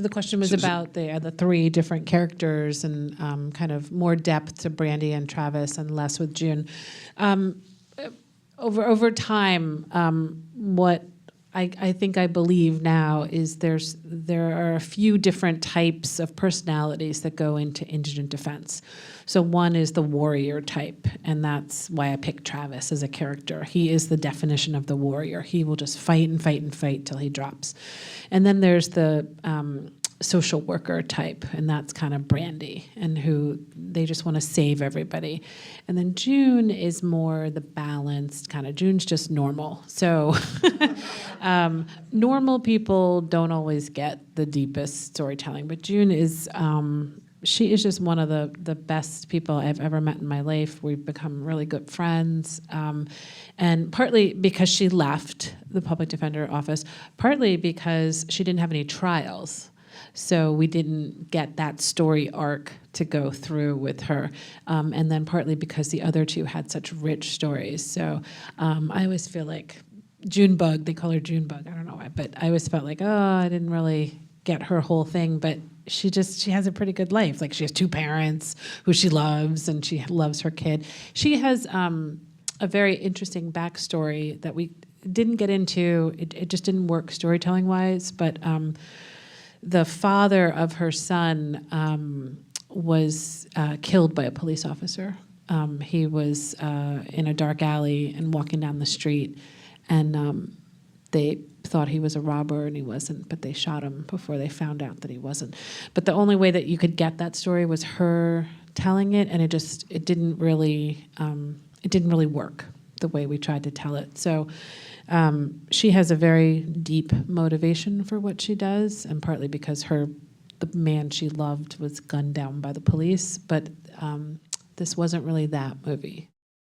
The question was about the three different characters and kind of more depth to Brandy and Travis and less with June. Over time, what I think I believe now is there are a few different types of personalities that go into indigent defense. So one is the warrior type, and that's why I picked Travis as a character. He is the definition of the warrior. He will just fight and fight and fight till he drops. And then there's the social worker type, and that's kind of Brandy, and who they just want to save everybody. And then June is more the balanced kind of, June's just normal. So normal people don't always get the deepest storytelling, but June is, she is just one of the best people I've ever met in my life. We've become really good friends. And partly because she left the public defender office, partly because she didn't have any trials. So we didn't get that story arc to go through with her. And then partly because the other two had such rich stories. So I always feel like Junebug, they call her Junebug, I don't know why, but I always felt like, oh, I didn't really get her whole thing, but she has a pretty good life. Like she has two parents who she loves, and she loves her kid. She has a very interesting backstory that we didn't get into. It just didn't work storytelling-wise, but the father of her son was killed by a police officer. He was in a dark alley and walking down the street, and they thought he was a robber, and he wasn't, but they shot him before they found out that he wasn't. But the only way that you could get that story was her telling it, and it didn't really work the way we tried to tell it. So she has a very deep motivation for what she does, and partly because the man she loved was gunned down by the police, but this wasn't really that movie.